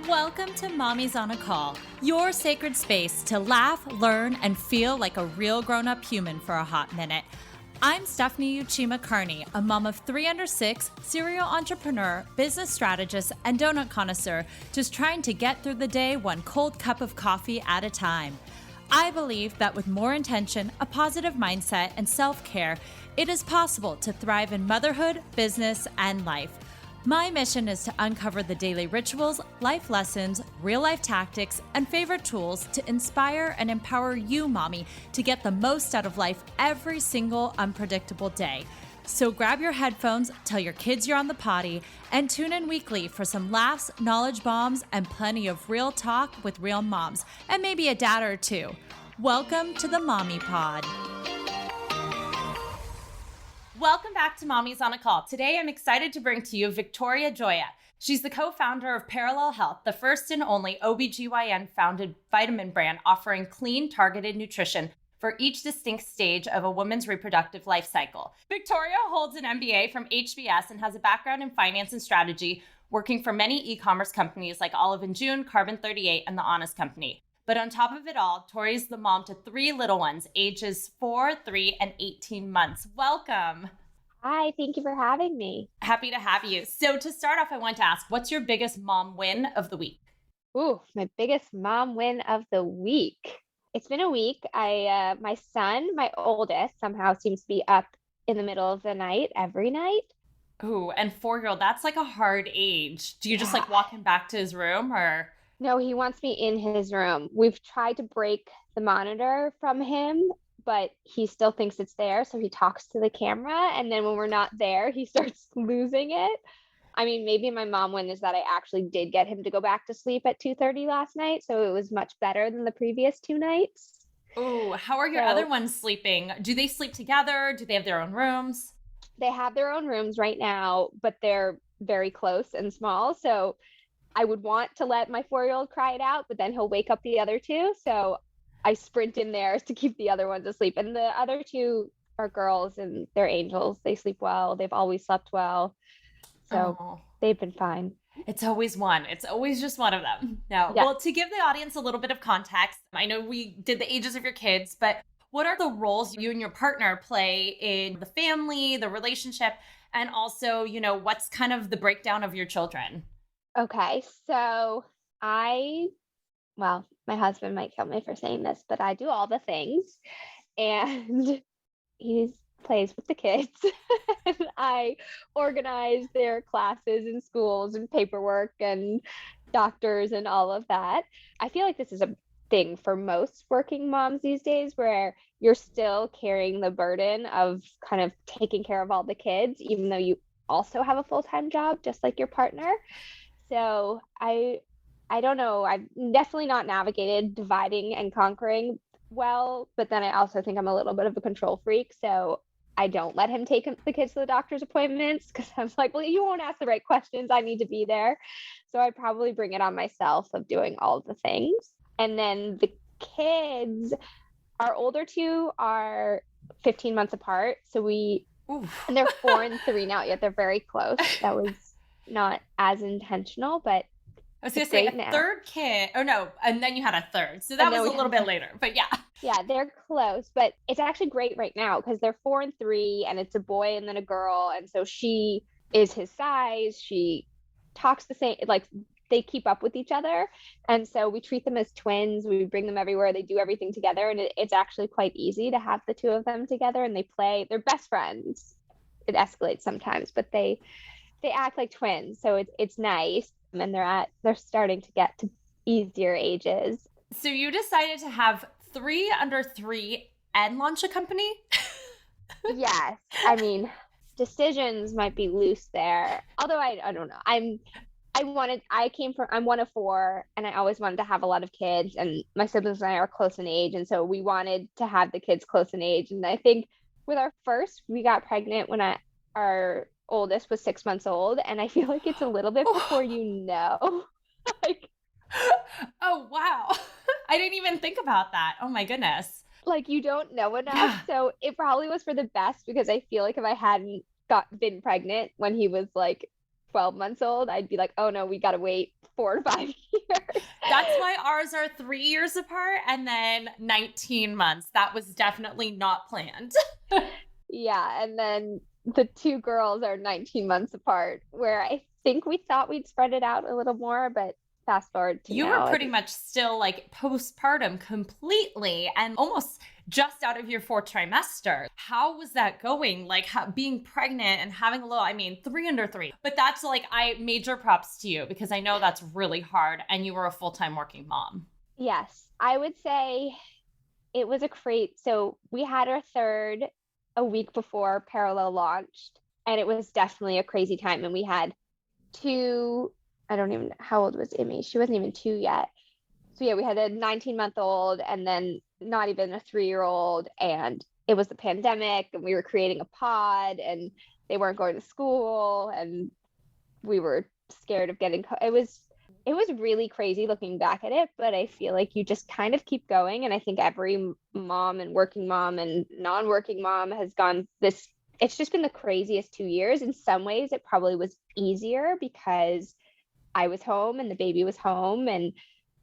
Welcome to Mommy's on a Call, your sacred space to laugh, learn, and feel like a real grown-up human for a hot minute. I'm Stephanie Uchima Carney, a mom of 3 under 6, serial entrepreneur, business strategist, and donut connoisseur, just trying to get through the day one cold cup of coffee at a time. I believe that with more intention, a positive mindset, and self-care, it is possible to thrive in motherhood, business, and life. My mission is to uncover the daily rituals, life lessons, real-life tactics, and favorite tools to inspire and empower you, mommy, to get the most out of life every single unpredictable day. So grab your headphones, tell your kids you're on the potty, and tune in weekly for some laughs, knowledge bombs, and plenty of real talk with real moms, and maybe a dad or two. Welcome to the Mommy Pod. Welcome back to Mommy's on a Call. Today, I'm excited to bring to you Thain Gioia. She's the co-founder of Perelel Health, the first and only GYN-founded vitamin brand offering clean, targeted nutrition for each distinct stage of a woman's reproductive life cycle. Victoria holds an MBA from HBS and has a background in finance and strategy, working for many e-commerce companies like Olive & June, Carbon 38, and The Honest Company. But on top of it all, Tori's the mom to 3 little ones, ages 4, 3, and 18 months. Welcome. Hi, thank you for having me. Happy to have you. So to start off, I want to ask, what's your biggest mom win of the week? Ooh, my biggest mom win of the week. It's been a week. My son, my oldest, somehow seems to be up in the middle of the night every night. Ooh, and 4-year-old, that's like a hard age. Do you just like walk him back to his room or? No, he wants me in his room. We've tried to break the monitor from him, but he still thinks it's there. So he talks to the camera. And then when we're not there, he starts losing it. I mean, maybe my mom win is that I actually did get him to go back to sleep at 2:30 last night. So it was much better than the previous 2 nights. Oh, how are your other ones sleeping? Do they sleep together? Do they have their own rooms? They have their own rooms right now, but they're very close and small. So I would want to let my 4-year-old cry it out, but then he'll wake up the other 2. So I sprint in there to keep the other ones asleep. And the other 2 are girls and they're angels. They sleep well. They've always slept well. So they've been fine. It's always one. It's always just one of them. No. Yeah. Well, to give the audience a little bit of context, I know we did the ages of your kids, but what are the roles you and your partner play in the family, the relationship, and also, what's kind of the breakdown of your children? Okay, so my husband might kill me for saying this, but I do all the things and he plays with the kids. And I organize their classes and schools and paperwork and doctors and all of that. I feel like this is a thing for most working moms these days where you're still carrying the burden of kind of taking care of all the kids, even though you also have a full-time job, just like your partner. So I don't know. I've definitely not navigated dividing and conquering well, but then I also think I'm a little bit of a control freak. So I don't let him take the kids to the doctor's appointments because I'm like, well, you won't ask the right questions. I need to be there. So I probably bring it on myself of doing all of the things. And then the kids, our older 2 are 15 months apart. So and they're 4 and 3 now, yet they're very close. That was not as intentional, but I was going to say a third kid. Oh no, and then you had a third. So that was a little bit later, but yeah. Yeah, they're close, but it's actually great right now because they're 4 and 3 and it's a boy and then a girl. And so she is his size. She talks the same, like they keep up with each other. And so we treat them as twins. We bring them everywhere. They do everything together. And it's actually quite easy to have the 2 of them together and they play. They're best friends. It escalates sometimes, but they act like twins. So it's nice. And they're starting to get to easier ages. So you decided to have 3 under 3 and launch a company? Yes. I mean, decisions might be loose there. Although I don't know. I'm one of 4 and I always wanted to have a lot of kids and my siblings and I are close in age. And so we wanted to have the kids close in age. And I think with our first, we got pregnant when our oldest was 6 months old. And I feel like it's a little bit before like, oh, wow. I didn't even think about that. Oh my goodness. Like you don't know enough. Yeah. So it probably was for the best because I feel like if I hadn't been pregnant when he was like 12 months old, I'd be like, oh no, we got to wait 4 to 5 years. That's why ours are 3 years apart and then 19 months. That was definitely not planned. Yeah. And then the two girls are 19 months apart, where I think we thought we'd spread it out a little more, but fast forward to You now. were pretty much still like postpartum completely and almost just out of your fourth trimester. How was that going? Like being pregnant and having a little, I mean, 3 under 3. But that's like, I major props to you because I know that's really hard and you were a full-time working mom. Yes, I would say it was a crate. So we had our third a week before Perelel launched, and it was definitely a crazy time. And we had two, I don't even know, how old was Immy? She wasn't even 2 yet. So yeah, we had a 19-month-old and then not even a 3-year-old. And it was the pandemic and we were creating a pod and they weren't going to school and we were scared of getting, it was really crazy looking back at it, but I feel like you just kind of keep going. And I think every mom and working mom and non-working mom has gone this, it's just been the craziest 2 years. In some ways, it probably was easier because I was home and the baby was home and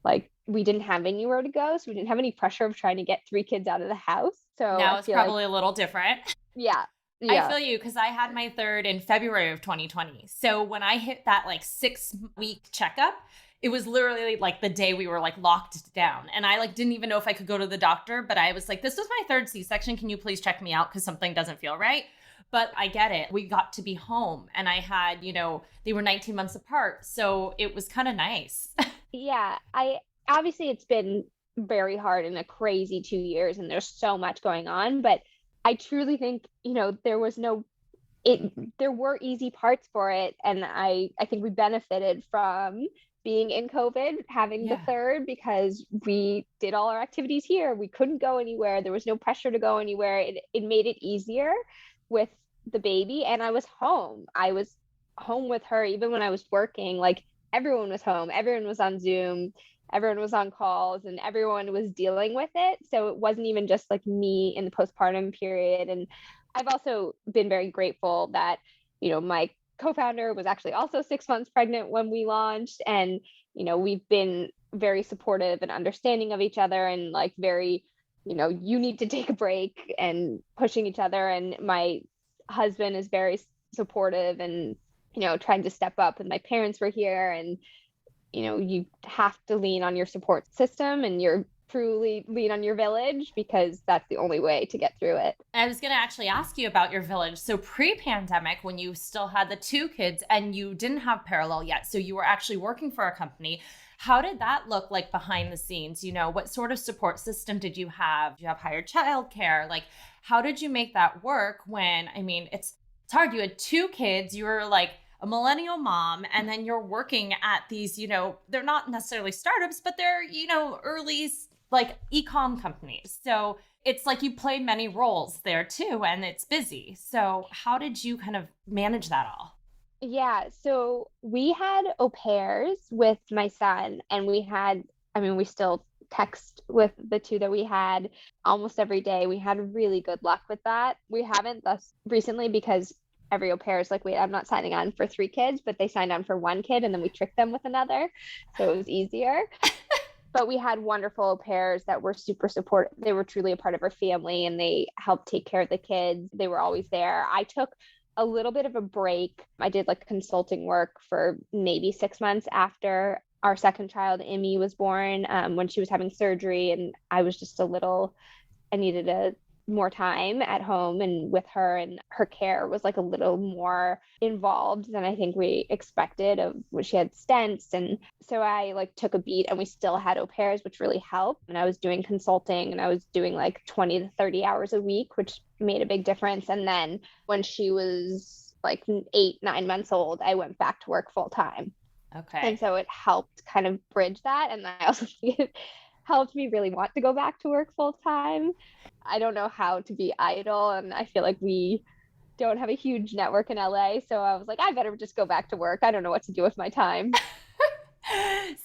like we didn't have anywhere to go. So we didn't have any pressure of trying to get 3 kids out of the house. So Now I it's feel probably like, a little different. yeah. I feel you because I had my third in February of 2020. So when I hit that like 6-week checkup, it was literally like the day we were like locked down. And I like didn't even know if I could go to the doctor, but I was like, this was my third C-section. Can you please check me out? Because something doesn't feel right. But I get it. We got to be home and I had, they were 19 months apart. So it was kind of nice. Yeah. Obviously it's been very hard and a crazy 2 years and there's so much going on, but I truly think, there were easy parts for it. And I think we benefited from being in COVID, having the third, because we did all our activities here. We couldn't go anywhere. There was no pressure to go anywhere. It made it easier with the baby. And I was home. I was home with her, even when I was working, like everyone was home. Everyone was on Zoom. Everyone was on calls and everyone was dealing with it. So it wasn't even just like me in the postpartum period. And I've also been very grateful that, my co-founder was actually also 6 months pregnant when we launched. And, we've been very supportive and understanding of each other and like very, you need to take a break and pushing each other. And my husband is very supportive and, trying to step up. And my parents were here and, you have to lean on your support system and you're truly lean on your village because that's the only way to get through it. I was going to actually ask you about your village. So pre-pandemic, when you still had the 2 kids and you didn't have Perelel yet, so you were actually working for a company, how did that look like behind the scenes? What sort of support system did you have? Did you have hired childcare? Like, how did you make that work when, it's hard. You had 2 kids, you were like a millennial mom, and then you're working at these, they're not necessarily startups, but they're, early like e-com companies. So it's like you play many roles there too, and it's busy. So how did you kind of manage that all? Yeah. So we had au pairs with my son and we still text with the 2 that we had almost every day. We had really good luck with that. We haven't thus recently because every au pair is like, wait, I'm not signing on for 3 kids, but they signed on for 1 kid and then we tricked them with another. So it was easier. But we had wonderful au pairs that were super supportive. They were truly a part of our family and they helped take care of the kids. They were always there. I took a little bit of a break. I did like consulting work for maybe 6 months after our second child, Immy, was born, when she was having surgery. And I was just I needed more time at home and with her, and her care was like a little more involved than I think we expected of when she had stents. And so I like took a beat and we still had au pairs, which really helped. And I was doing consulting and I was doing like 20 to 30 hours a week, which made a big difference. And then when she was like 8, 9 months old, I went back to work full time. Okay. And so it helped kind of bridge that. And I also think it helped me really want to go back to work full time. I don't know how to be idle. And I feel like we don't have a huge network in LA. So I was like, I better just go back to work. I don't know what to do with my time.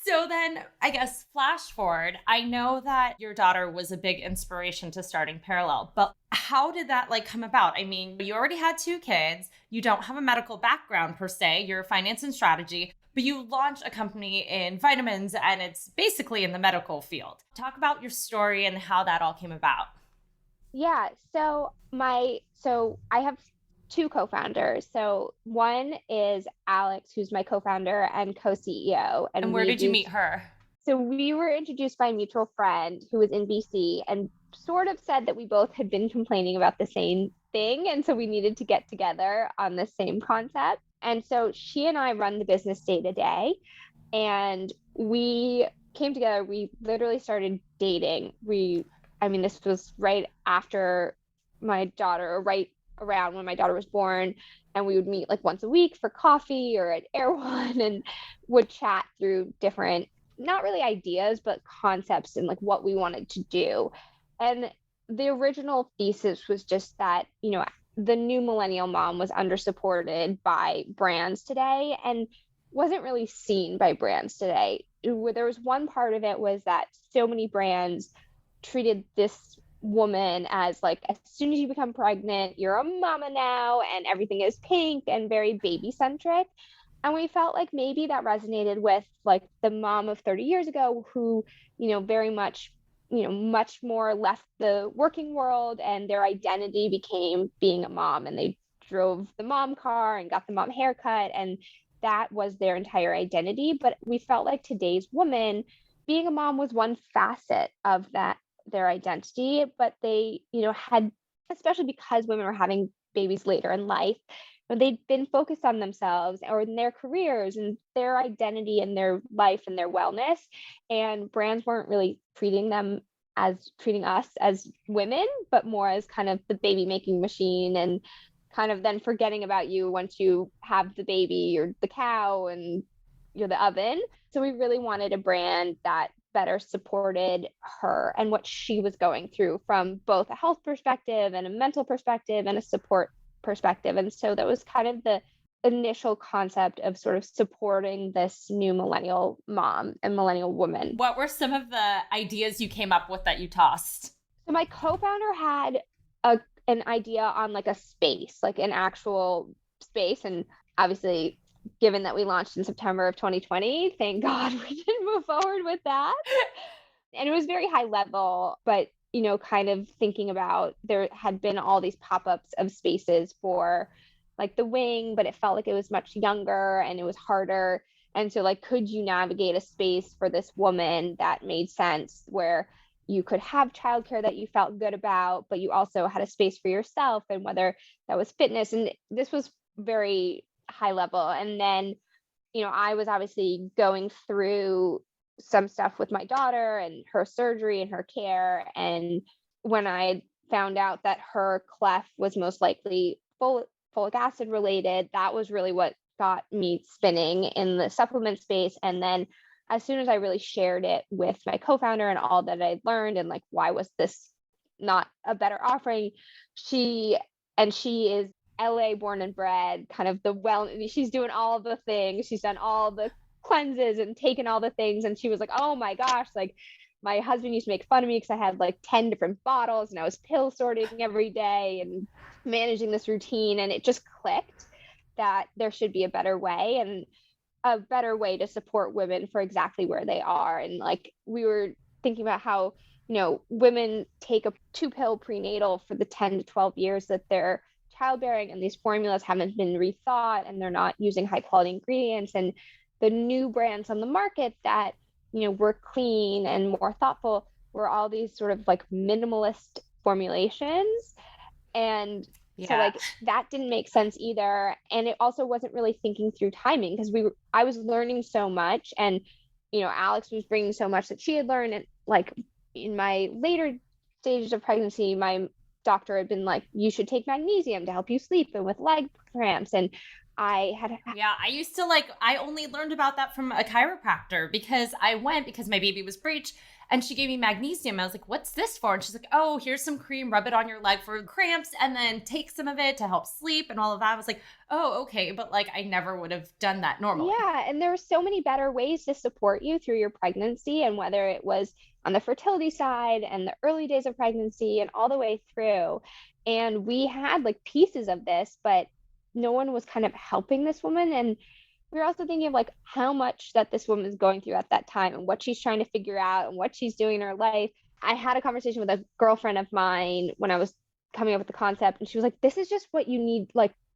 So then, I guess, flash forward, I know that your daughter was a big inspiration to starting Perelel, but how did that come about? I mean, you already had two kids, you don't have a medical background per se, you're finance and strategy, but you launch a company in vitamins and it's basically in the medical field. Talk about your story and how that all came about. Yeah. So I have two co-founders. So one is Alex, who's my co-founder and co-CEO, And and where did you meet her? so we were introduced by a mutual friend who was in BC and sort of said that we both had been complaining about the same thing. And so we needed to get together on the same concept. And so she and I run the business day to day. And we came together. We literally started dating. This was right after my daughter, or right around when my daughter was born. And we would meet like once a week for coffee or at Air One and would chat through different, not really ideas, but concepts and like what we wanted to do. And the original thesis was just that, the new millennial mom was undersupported by brands today and wasn't really seen by brands today. There was one part of it was that so many brands treated this woman as like, as soon as you become pregnant, you're a mama now, and everything is pink and very baby centric. And we felt like maybe that resonated with like the mom of 30 years ago who, very much, much more left the working world and their identity became being a mom, and they drove the mom car and got the mom haircut, and that was their entire identity. But we felt like today's woman, being a mom was one facet of that, their identity, but they, had, especially because women were having babies later in life, but they'd been focused on themselves or in their careers and their identity and their life and their wellness. And brands weren't really treating us as women, but more as kind of the baby making machine, and kind of then forgetting about you once you have the baby, you're the cow and you're the oven. So we really wanted a brand that better supported her and what she was going through from both a health perspective and a mental perspective and a support perspective. And so that was kind of the initial concept of sort of supporting this new millennial mom and millennial woman. What were some of the ideas you came up with that you tossed? So my co-founder had an idea on like a space, like an actual space. And obviously, given that we launched in September of 2020, thank God we didn't move forward with that. And it was very high level, but kind of thinking about, there had been all these pop-ups of spaces for like the wing, but it felt like it was much younger and it was harder. And so like, could you navigate a space for this woman that made sense, where you could have childcare that you felt good about, but you also had a space for yourself, and whether that was fitness. And this was very high level. And then, I was obviously going through some stuff with my daughter and her surgery and her care. And when I found out that her cleft was most likely folic acid related, that was really what got me spinning in the supplement space. And then as soon as I really shared it with my co-founder and all that I'd learned and like, why was this not a better offering? She is LA born and bred, kind of she's doing all the things. She's done all the cleanses and taken all the things. And she was like, oh my gosh, like my husband used to make fun of me because I had like 10 different bottles and I was pill sorting every day and managing this routine. And it just clicked that there should be a better way, and a better way to support women for exactly where they are. And like, we were thinking about how, women take a 2-pill prenatal for the 10 to 12 years that they're childbearing, and these formulas haven't been rethought and they're not using high quality ingredients. And the new brands on the market that, were clean and more thoughtful were all these sort of like minimalist formulations. And so like that didn't make sense either. And it also wasn't really thinking through timing, because I was learning so much, and, Alex was bringing so much that she had learned. And like in my later stages of pregnancy, my doctor had been like, you should take magnesium to help you sleep and with leg cramps. And Yeah, I used to I only learned about that from a chiropractor because I went because my baby was breech and she gave me magnesium. I was like, what's this for? And she's like, oh, here's some cream, rub it on your leg for cramps and then take some of it to help sleep and all of that. I was like, oh, okay. But I never would have done that normally. Yeah, and there are so many better ways to support you through your pregnancy, and whether it was on the fertility side and the early days of pregnancy and all the way through. And we had pieces of this, but no one was kind of helping this woman. And we were also thinking of how much that this woman is going through at that time and what she's trying to figure out and what she's doing in her life. I had a conversation with a girlfriend of mine when I was coming up with the concept, and she was like, this is just what you need,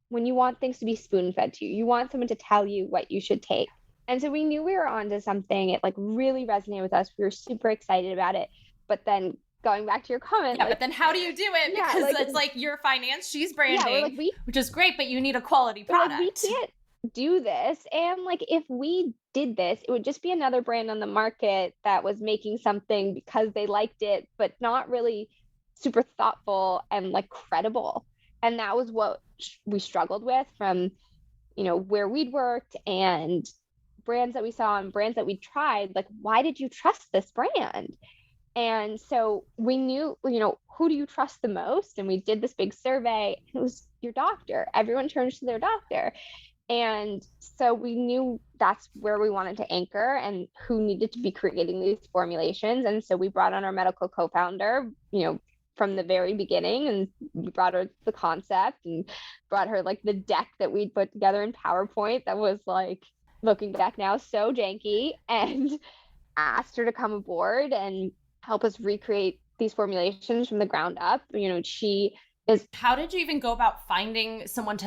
when you want things to be spoon fed to you. You want someone to tell you what you should take. And so we knew we were onto something. It really resonated with us. We were super excited about it. But then going back to your comment. Yeah, but then how do you do it? Because it's your finance, she's branding, which is great, but you need a quality product. We can't do this. And if we did this, it would just be another brand on the market that was making something because they liked it, but not really super thoughtful and credible. And that was what we struggled with from, where we'd worked and brands that we saw and brands that we tried. Why did you trust this brand? And so we knew, who do you trust the most? And we did this big survey. It was your doctor. Everyone turns to their doctor. And so we knew that's where we wanted to anchor and who needed to be creating these formulations. And so we brought on our medical co-founder, from the very beginning, and we brought her the concept and brought her the deck that we'd put together in PowerPoint that was looking back now so janky, and asked her to come aboard and help us recreate these formulations from the ground up. How did you even go about finding someone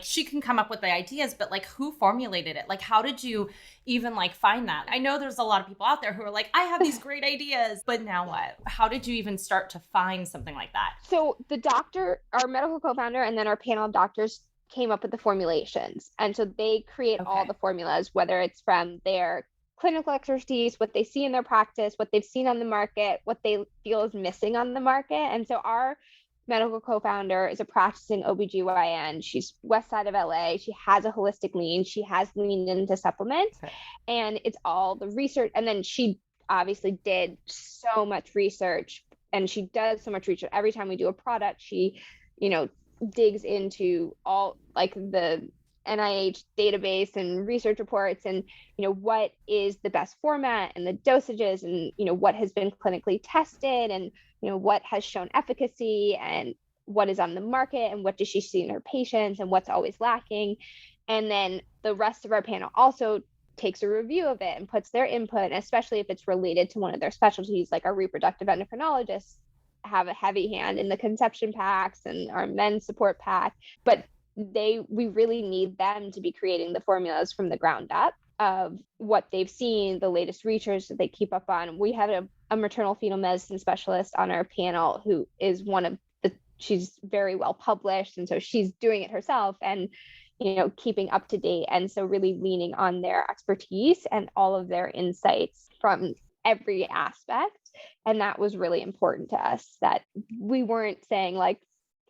she can come up with the ideas, but who formulated it? How did you even find that? I know there's a lot of people out there who are I have these great ideas, but now what? How did you even start to find something like that? So the doctor, our medical co-founder, and then our panel of doctors came up with the formulations. And so they create all the formulas, whether it's from their clinical expertise, what they see in their practice, what they've seen on the market, what they feel is missing on the market. And so our medical co-founder is a practicing OBGYN. She's west side of LA. She has a holistic lean. She has leaned into supplements, and it's all the research. And then she obviously did so much research, and she does so much research. Every time we do a product, she, digs into all the NIH database and research reports and, what is the best format and the dosages and, what has been clinically tested and, what has shown efficacy and what is on the market and what does she see in her patients and what's always lacking. And then the rest of our panel also takes a review of it and puts their input, especially if it's related to one of their specialties, like our reproductive endocrinologists have a heavy hand in the conception packs and our men's support pack, but we really need them to be creating the formulas from the ground up of what they've seen, the latest research that they keep up on. We have a maternal fetal medicine specialist on our panel who is she's very well published. And so she's doing it herself and, keeping up to date. And so really leaning on their expertise and all of their insights from every aspect. And that was really important to us, that we weren't saying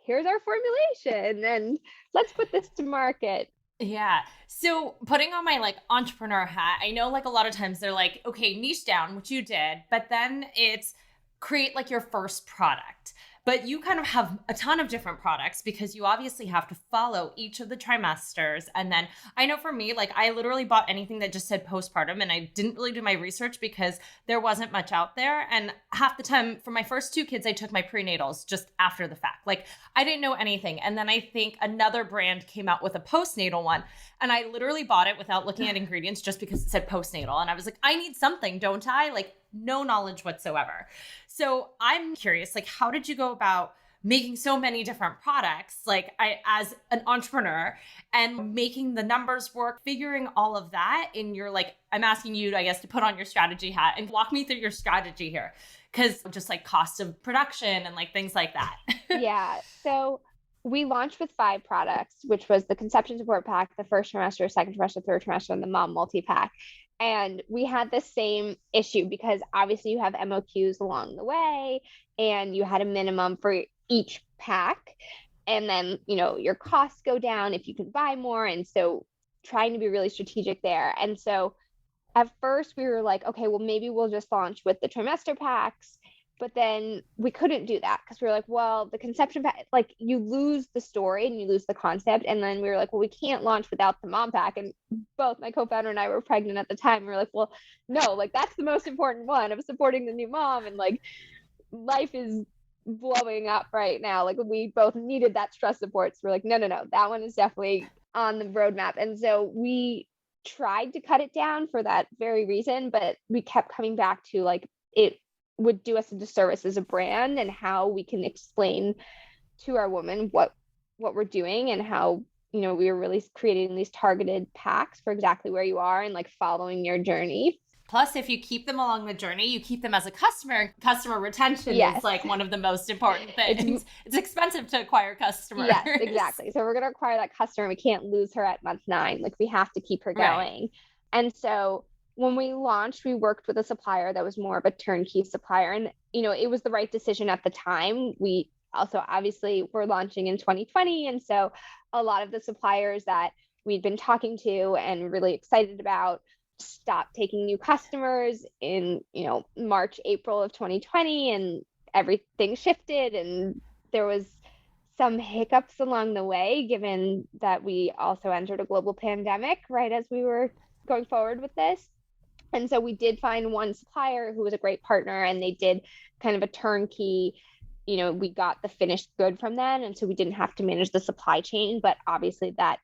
here's our formulation and let's put this to market. Yeah. So putting on my entrepreneur hat, I know a lot of times they're okay, niche down, which you did, but then it's create your first product. But you kind of have a ton of different products because you obviously have to follow each of the trimesters. And then I know for me, I literally bought anything that just said postpartum, and I didn't really do my research because there wasn't much out there. And half the time for my first two kids, I took my prenatals just after the fact. I didn't know anything. And then I think another brand came out with a postnatal one, and I literally bought it without looking at ingredients just because it said postnatal. And I was like, I need something, don't I? No knowledge whatsoever. So I'm curious, how did you go about making so many different products, as an entrepreneur, and making the numbers work, figuring all of that in your, I'm asking you, I guess, to put on your strategy hat and walk me through your strategy here. Cause just cost of production and things like that. Yeah. So we launched with 5 products, which was the conception support pack, the first trimester, second trimester, third trimester, and the mom multi-pack. And we had the same issue because obviously you have MOQs along the way and you had a minimum for each pack. And then, your costs go down if you can buy more. And so trying to be really strategic there. And so at first we were like, okay, well, maybe we'll just launch with the trimester packs. But then we couldn't do that because we were like, well, the conception pack, like you lose the story and you lose the concept. And then we were like, well, we can't launch without the mom pack. And both my co-founder and I were pregnant at the time. We were like, well, no, like that's the most important one of supporting the new mom. And like life is blowing up right now. Like we both needed that stress support. So we're like, no, that one is definitely on the roadmap. And so we tried to cut it down for that very reason, but we kept coming back to like, it would do us a disservice as a brand and how we can explain to our women what we're doing and how, we were really creating these targeted packs for exactly where you are and like following your journey. Plus, if you keep them along the journey, you keep them as a customer. Customer retention is like one of the most important things. It's expensive to acquire customers. Yes, exactly. So we're going to acquire that customer. We can't lose her at month 9. Like we have to keep her going. Right. And so when we launched, we worked with a supplier that was more of a turnkey supplier. And, it was the right decision at the time. We also obviously were launching in 2020. And so a lot of the suppliers that we'd been talking to and really excited about stopped taking new customers in, March, April of 2020, and everything shifted. And there was some hiccups along the way, given that we also entered a global pandemic right as we were going forward with this. And so we did find one supplier who was a great partner, and they did kind of a turnkey, we got the finished good from them. And so we didn't have to manage the supply chain, but obviously that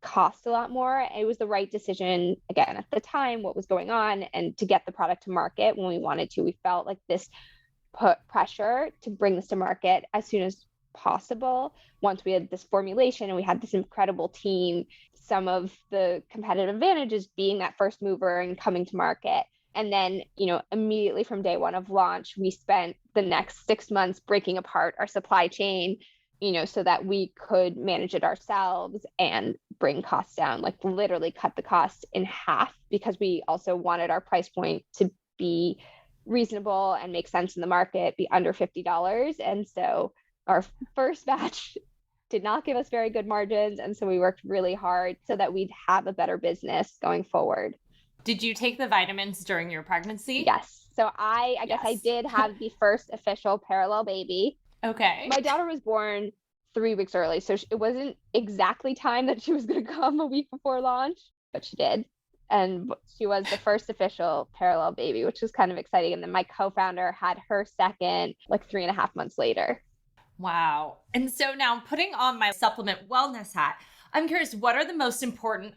cost a lot more. It was the right decision, again, at the time, what was going on, and to get the product to market when we wanted to. We felt like this put pressure to bring this to market as soon as possible. Once we had this formulation and we had this incredible team, some of the competitive advantages being that first mover and coming to market. And then, immediately from day one of launch, we spent the next 6 months breaking apart our supply chain, so that we could manage it ourselves and bring costs down, like literally cut the cost in half, because we also wanted our price point to be reasonable and make sense in the market, be under $50. And so our first batch did not give us very good margins. And so we worked really hard so that we'd have a better business going forward. Did you take the vitamins during your pregnancy? Yes. So I guess I did have the first official Perelel baby. Okay. My daughter was born 3 weeks early, so it wasn't exactly time that she was going to come a week before launch, but she did. And she was the first official Perelel baby, which was kind of exciting. And then my co-founder had her second, like 3.5 months later. Wow. And so now putting on my supplement wellness hat, I'm curious, what are the most important,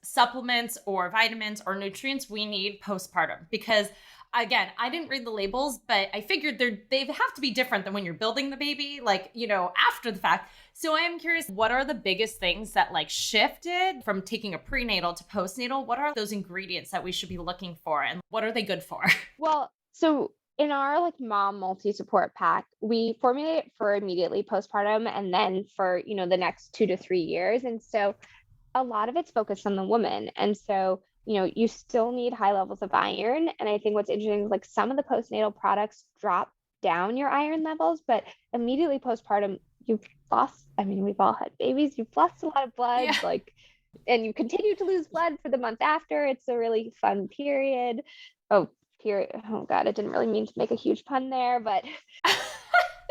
supplements or vitamins or nutrients we need postpartum? Because again, I didn't read the labels, but I figured they have to be different than when you're building the baby, after the fact. So I am curious, what are the biggest things that shifted from taking a prenatal to postnatal? What are those ingredients that we should be looking for, and what are they good for? Well, so in our mom multi-support pack, we formulate it for immediately postpartum and then for, the next 2 to 3 years. And so a lot of it's focused on the woman. And so, you still need high levels of iron. And I think what's interesting is some of the postnatal products drop down your iron levels, but immediately postpartum, you've lost, we've all had babies, you've lost a lot of blood, and you continue to lose blood for the month after. It's a really fun period. Oh God, I didn't really mean to make a huge pun there, but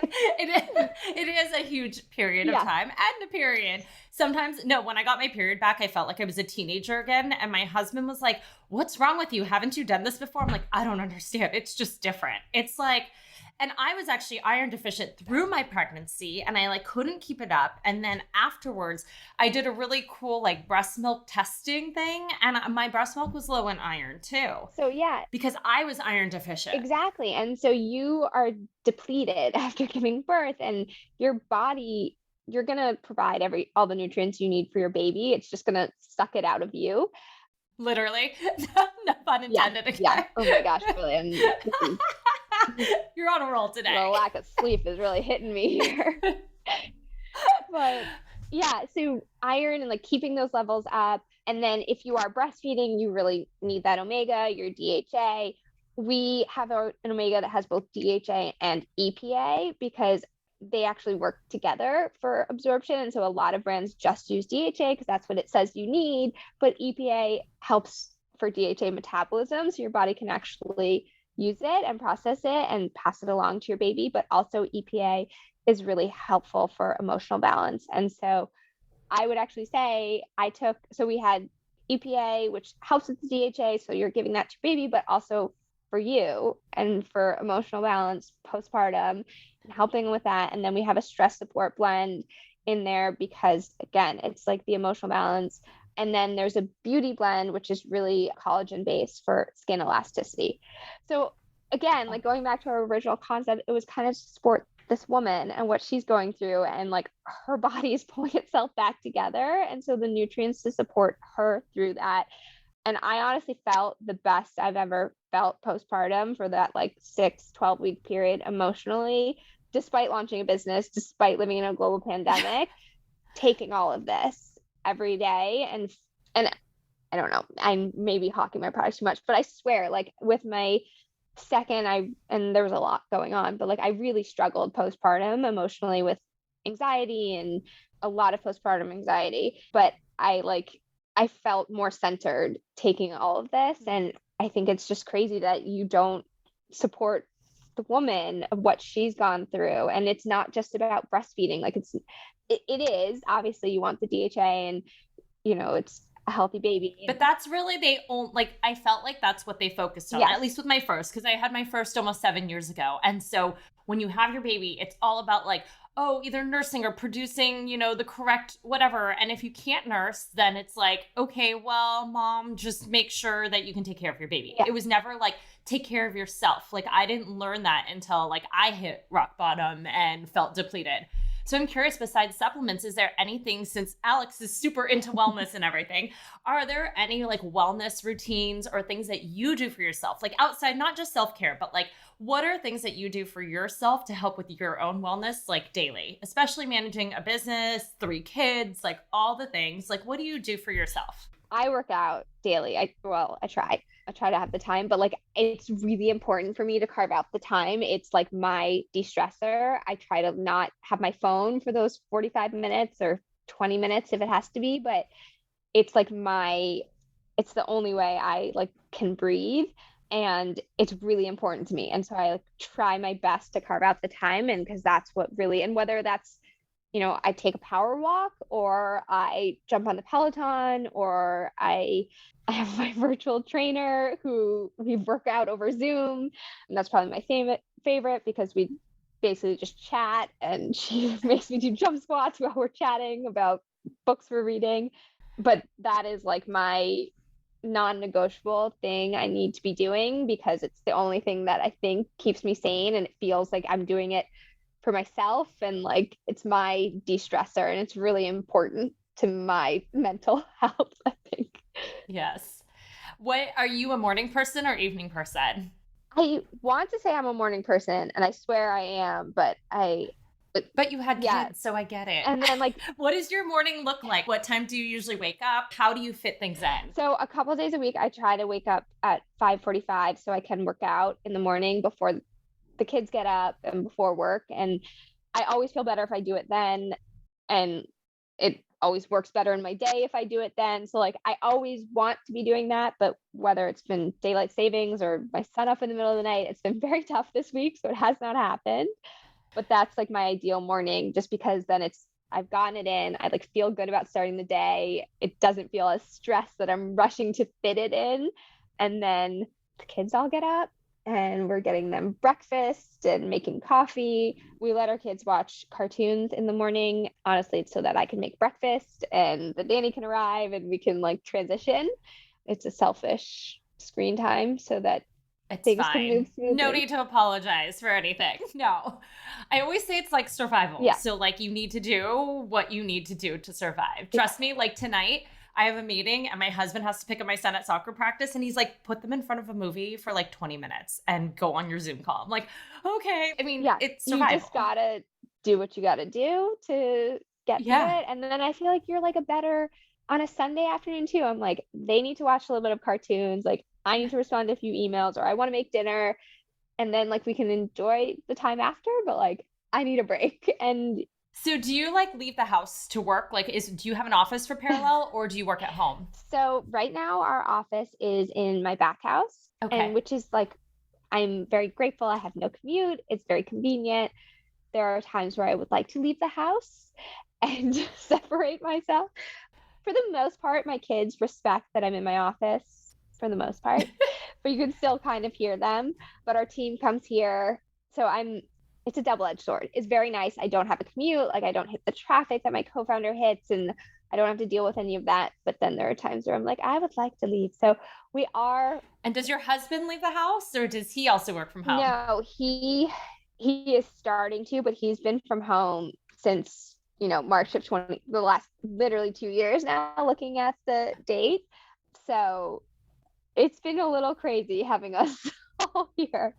it is a huge period of time, and a period. Sometimes, when I got my period back, I felt like I was a teenager again. And my husband was like, "What's wrong with you? Haven't you done this before?" I'm like, "I don't understand. It's just different." It's and I was actually iron deficient through my pregnancy, and I couldn't keep it up. And then afterwards, I did a really cool breast milk testing thing, and my breast milk was low in iron too. So because I was iron deficient. Exactly. And so you are depleted after giving birth, and your body, you're going to provide all the nutrients you need for your baby. It's just going to suck it out of you. Literally. No pun intended. Yeah. Oh my gosh, really. You're on a roll today. The lack of sleep is really hitting me here. But so iron and keeping those levels up. And then if you are breastfeeding, you really need that omega, your DHA. We have an omega that has both DHA and EPA, because they actually work together for absorption. And so a lot of brands just use DHA because that's what it says you need. But EPA helps for DHA metabolism. So your body can actually use it and process it and pass it along to your baby. But also EPA is really helpful for emotional balance. And so I would actually say so we had EPA, which helps with the DHA. So you're giving that to your baby, but also for you and for emotional balance postpartum and helping with that. And then we have a stress support blend in there because, again, it's like the emotional balance. And then there's a beauty blend, which is really collagen based for skin elasticity. So again, like going back to our original concept, it was kind of support this woman and what she's going through, and like her body is pulling itself back together. And so the nutrients to support her through that. And I honestly felt the best I've ever felt postpartum for that like 12 week period emotionally, despite launching a business, despite living in a global pandemic, taking all of this every day. And I don't know, I'm maybe hawking my products too much, but I swear, like with my second, and there was a lot going on, but like I really struggled postpartum emotionally with anxiety and a lot of postpartum anxiety. But I felt more centered taking all of this. And I think it's just crazy that you don't support the woman of what she's gone through. And it's not just about breastfeeding. Like it is obviously you want the DHA and, it's a healthy baby. But that's really, I felt like that's what they focused on, at least with my first, because I had my first almost 7 years ago. And so when you have your baby, it's all about like, oh, either nursing or producing, the correct whatever. And if you can't nurse, then it's like, okay, well, mom, just make sure that you can take care of your baby. Yeah. It was never like, take care of yourself. Like I didn't learn that until like I hit rock bottom and felt depleted. So I'm curious, besides supplements, is there anything, since Alex is super into wellness and everything, are there any like wellness routines or things that you do for yourself? Like outside, not just self-care, but like what are things that you do for yourself to help with your own wellness, like daily, especially managing a business, 3 kids, like all the things, like what do you do for yourself? I work out daily. I try to have the time, but like it's really important for me to carve out the time. It's like my de-stressor. I try to not have my phone for those 45 minutes or 20 minutes if it has to be, but it's like it's the only way I like can breathe, and it's really important to me. And so I like try my best to carve out the time, and because that's what really, and whether that's I take a power walk or I jump on the Peloton or I have my virtual trainer who we work out over Zoom. And that's probably my favorite because we basically just chat and she makes me do jump squats while we're chatting about books we're reading. But that is like my non-negotiable thing I need to be doing because it's the only thing that I think keeps me sane, and it feels like I'm doing it for myself and like it's my de-stressor, and it's really important to my mental health, I think. Yes. What are you, a morning person or evening person? I want to say I'm a morning person and I swear I am, but you had kids, so I get it. And then like what does your morning look like? What time do you usually wake up? How do you fit things in? So a couple of days a week I try to wake up at 5:45 so I can work out in the morning before the kids get up and before work. And I always feel better if I do it then. And it always works better in my day if I do it then. So like, I always want to be doing that, but whether it's been daylight savings or my son up in the middle of the night, it's been very tough this week. So it has not happened, but that's like my ideal morning, just because then I've gotten it in. I like feel good about starting the day. It doesn't feel as stressed that I'm rushing to fit it in. And then the kids all get up and we're getting them breakfast and making coffee. We let our kids watch cartoons in the morning. Honestly, it's so that I can make breakfast and the nanny can arrive and we can like transition. It's a selfish screen time so that things can move smoothly. No need to apologize for anything. No. I always say it's like survival. Yeah. So like you need to do what you need to do to survive. Trust me, like tonight, I have a meeting and my husband has to pick up my son at soccer practice and he's like, put them in front of a movie for like 20 minutes and go on your Zoom call. I'm like, okay. I mean, it's survival. You just gotta do what you gotta do to get through it. And then I feel like you're like on a Sunday afternoon too. I'm like, they need to watch a little bit of cartoons. Like I need to respond to a few emails or I want to make dinner. And then like we can enjoy the time after, but like I need a break. And So do you like leave the house to work? Like, do you have an office for Perelel or do you work at home? so right now our office is in my back house, and Okay. which is like, I'm very grateful. I have no commute. It's very convenient. There are times where I would like to leave the house and separate myself. For the most part, my kids respect that I'm in my office for the most part, but you can still kind of hear them. But our team comes here. So it's a double-edged sword. It's very nice. I don't have a commute. Like, I don't hit the traffic that my co-founder hits, and I don't have to deal with any of that. But then there are times where I'm like, I would like to leave. So we are. And does your husband leave the house or does he also work from home? No, he is starting to, but he's been from home since, March of 20, the last literally 2 years now, looking at the date. So it's been a little crazy having us all here.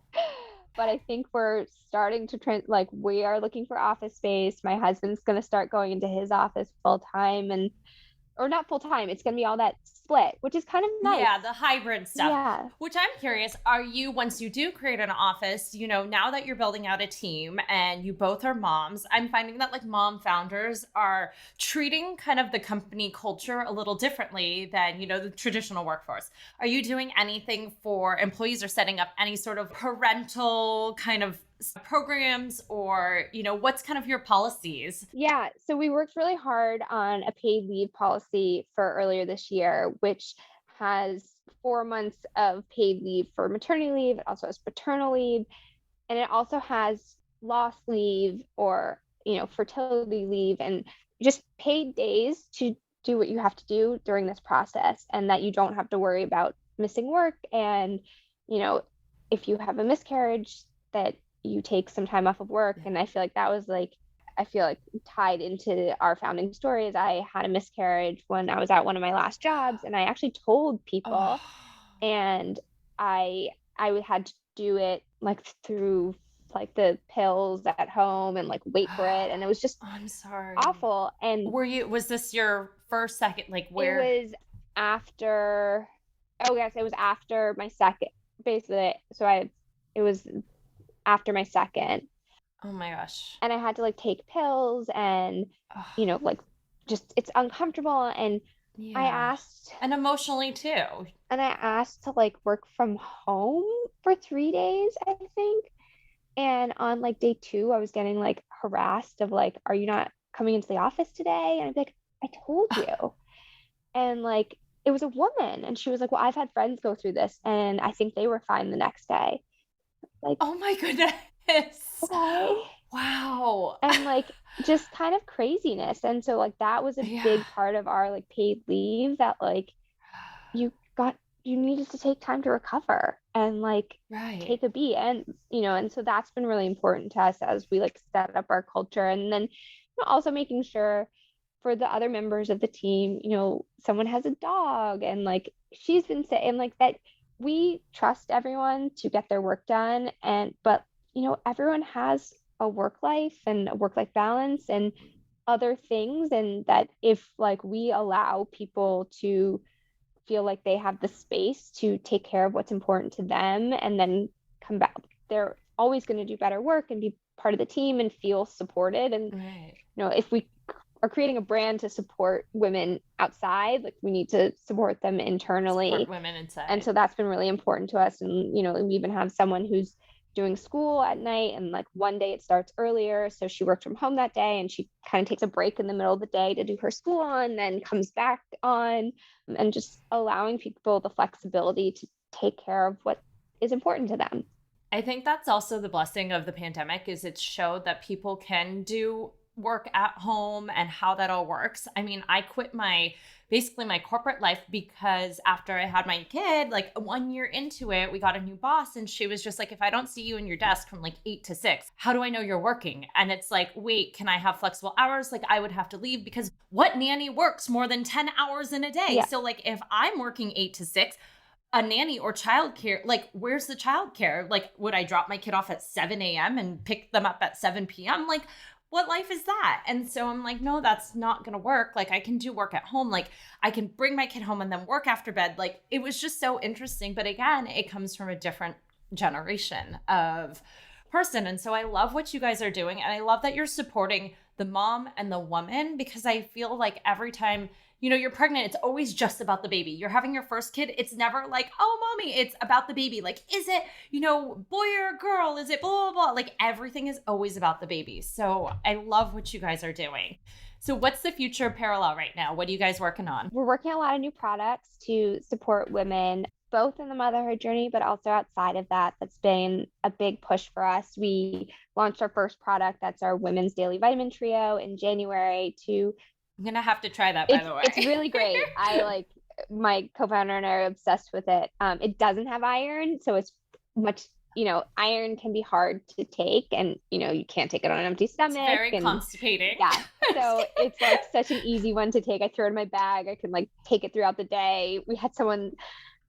But I think we're starting to like, we are looking for office space. My husband's going to start going into his office full time, or not full time. It's going to be all that split, which is kind of nice. Yeah, the hybrid stuff. Yeah. Which I'm curious, are you, once you do create an office, now that you're building out a team and you both are moms, I'm finding that like mom founders are treating kind of the company culture a little differently than, the traditional workforce. Are you doing anything for employees or setting up any sort of parental kind of programs, or what's kind of your policies? Yeah, so we worked really hard on a paid leave policy for earlier this year, which has 4 months of paid leave for maternity leave. It also has paternal leave, and it also has loss leave, or fertility leave, and just paid days to do what you have to do during this process, and that you don't have to worry about missing work. And if you have a miscarriage, that you take some time off of work. And I feel like that was like, I feel like tied into our founding stories. I had a miscarriage when I was at one of my last jobs, and I actually told people, and I had to do it like through like the pills at home and like wait for it, and it was just I'm sorry. awful. And was this your first, second, like where? It was after, oh yes, it was after my second, basically. So it was after my second. Oh my gosh. And I had to like take pills, and like, just, it's uncomfortable. And Yeah. I asked, and emotionally too. And I asked to like work from home for 3 days, I think. And on like day 2, I was getting like harassed of like, are you not coming into the office today? And I'd be like, I told you. And like, it was a woman, and she was like, well, I've had friends go through this, and I think they were fine the next day. Like, oh my goodness. Okay. Wow. And like, just kind of craziness. And so like, that was a big part of our like paid leave, that like, you needed to take time to recover and like take a beat. And and so that's been really important to us as we like set up our culture. And then also making sure for the other members of the team, someone has a dog, and like, she's been saying like that we trust everyone to get their work done. But everyone has a work life and a work-life balance and other things. And that if like we allow people to feel like they have the space to take care of what's important to them and then come back, they're always going to do better work and be part of the team and feel supported. And if we are creating a brand to support women outside, like, we need to support them internally. Support women inside. And so that's been really important to us. And we even have someone who's doing school at night, and like one day it starts earlier, so she worked from home that day, and she kind of takes a break in the middle of the day to do her school on, then comes back on. And just allowing people the flexibility to take care of what is important to them. I think that's also the blessing of the pandemic, is it showed that people can do work at home and how that all works. I mean, I quit basically my corporate life because after I had my kid, like 1 year into it, we got a new boss, and she was just like, if I don't see you in your desk from like 8 to 6, how do I know you're working? And it's like, wait, can I have flexible hours? Like, I would have to leave, because what nanny works more than 10 hours in a day? Yeah. So like, if I'm working 8 to 6, a nanny or childcare, like, where's the childcare? Like, would I drop my kid off at 7 a.m. and pick them up at 7 p.m.? Like, what life is that? And so I'm like, no, that's not going to work. Like, I can do work at home. Like, I can bring my kid home and then work after bed. Like, it was just so interesting. But again, it comes from a different generation of person. And so I love what you guys are doing. And I love that you're supporting the mom and the woman, because I feel like every time, you're pregnant, it's always just about the baby. You're having your first kid. It's never like, oh, mommy, it's about the baby. Like, is it, boy or girl? Is it blah, blah, blah? Like everything is always about the baby. So I love what you guys are doing. So what's the future of Perelel right now? What are you guys working on? We're working on a lot of new products to support women, both in the motherhood journey, but also outside of that. That's been a big push for us. We launched our first product. That's our Women's Daily Vitamin Trio in January. I'm going to have to try that, by the way. It's really great. My co-founder and I are obsessed with it. It doesn't have iron, so it's much, iron can be hard to take, and, you can't take it on an empty stomach. It's very constipating. Yeah. So it's like such an easy one to take. I throw it in my bag. I can take it throughout the day. We had someone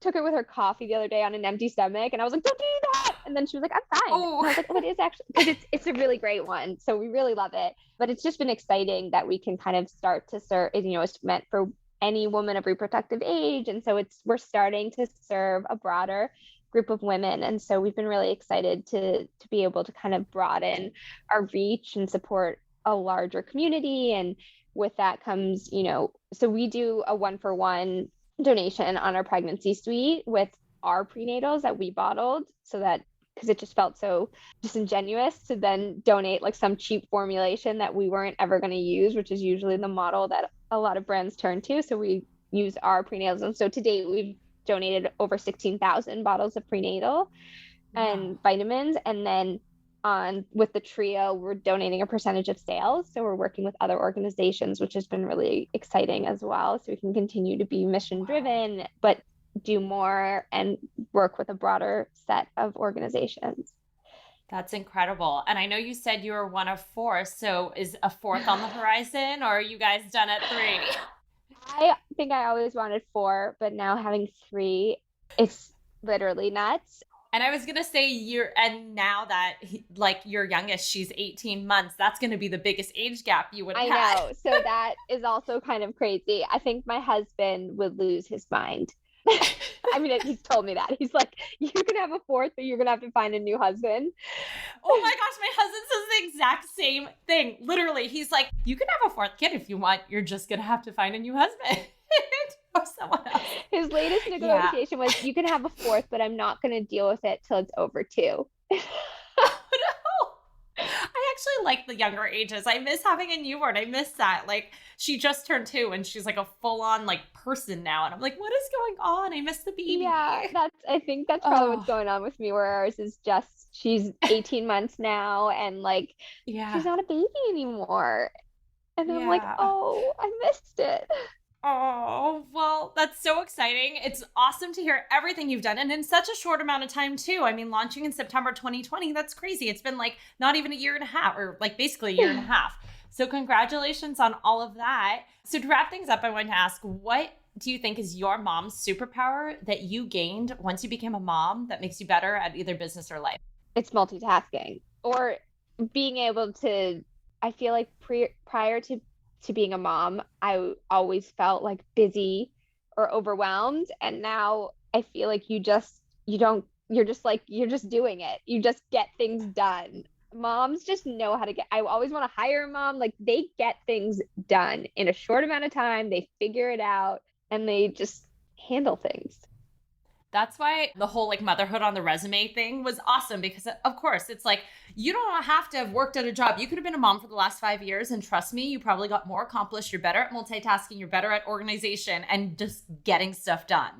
took it with her coffee the other day on an empty stomach, and I was like, don't do that. And then she was like, I'm fine. Oh. And I was like, well, it is actually, because it's a really great one. So we really love it. But it's just been exciting that we can kind of start to serve, it's meant for any woman of reproductive age. And so we're starting to serve a broader group of women. And so we've been really excited to be able to kind of broaden our reach and support a larger community. And with that comes, so we do a 1-for-1 donation on our pregnancy suite with our prenatals that we bottled, so that, because it just felt so disingenuous to then donate some cheap formulation that we weren't ever going to use, which is usually the model that a lot of brands turn to. So we use our prenatals. And so to date, we've donated over 16,000 bottles of prenatal and vitamins. And then with the trio, we're donating a percentage of sales. So we're working with other organizations, which has been really exciting as well. So we can continue to be mission driven, but do more and work with a broader set of organizations. That's incredible. And I know you said you were one of 4. So is a 4th on the horizon, or are you guys done at 3? I think I always wanted 4, but now having 3, it's literally nuts. And I was going to say now that your youngest, she's 18 months, that's going to be the biggest age gap you would have had. I know. So that is also kind of crazy. I think my husband would lose his mind. I mean, he's told me that. He's like, you can have a 4th, but you're going to have to find a new husband. Oh my gosh, my husband says the exact same thing. Literally, he's like, you can have a 4th kid if you want. You're just going to have to find a new husband. Or someone else. His latest negotiation was, you can have a 4th, but I'm not going to deal with it till it's over 2. Oh, no. I actually like the younger ages. I miss having a newborn. I miss that. She just turned 2 and she's a full-on person now. And I'm like, what is going on? I miss the baby. Yeah, I think that's probably what's going on with me, where ours is just, she's 18 months now and she's not a baby anymore. And I'm like, oh, I missed it. Oh, well, that's so exciting. It's awesome to hear everything you've done. And in such a short amount of time, too. I mean, launching in September 2020, that's crazy. It's been not even a year and a half, or basically a year and a half. So congratulations on all of that. So to wrap things up, I wanted to ask, what do you think is your mom's superpower that you gained once you became a mom that makes you better at either business or life? It's multitasking, or being able to, I feel like prior to being a mom, I always felt busy or overwhelmed. And now I feel like you're just doing it. You just get things done. Moms just know how to I always want to hire a mom. They get things done in a short amount of time. They figure it out and they just handle things. That's why the whole motherhood on the resume thing was awesome, because of course it's you don't have to have worked at a job. You could have been a mom for the last 5 years, and trust me, you probably got more accomplished. You're better at multitasking. You're better at organization and just getting stuff done.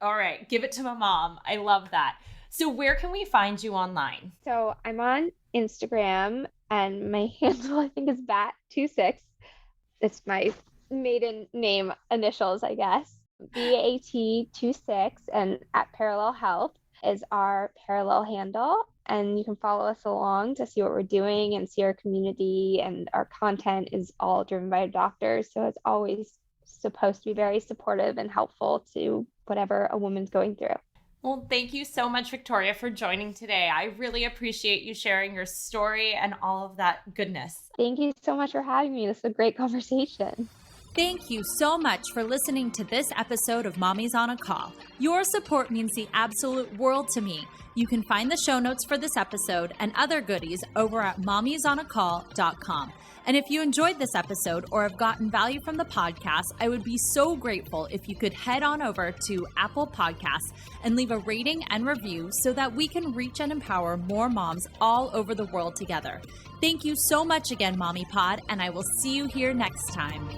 All right, give it to my mom. I love that. So where can we find you online? So I'm on Instagram and my handle, I think, is Bat26. It's my maiden name initials, I guess. BAT26, and at Perelel Health is our Perelel handle. And you can follow us along to see what we're doing and see our community, and our content is all driven by doctors. So it's always supposed to be very supportive and helpful to whatever a woman's going through. Well, thank you so much, Victoria, for joining today. I really appreciate you sharing your story and all of that goodness. Thank you so much for having me. This is a great conversation. Thank you so much for listening to this episode of Mommy's on a Call. Your support means the absolute world to me. You can find the show notes for this episode and other goodies over at mommysonacall.com. And if you enjoyed this episode or have gotten value from the podcast, I would be so grateful if you could head on over to Apple Podcasts and leave a rating and review so that we can reach and empower more moms all over the world together. Thank you so much again, Mommy Pod, and I will see you here next time.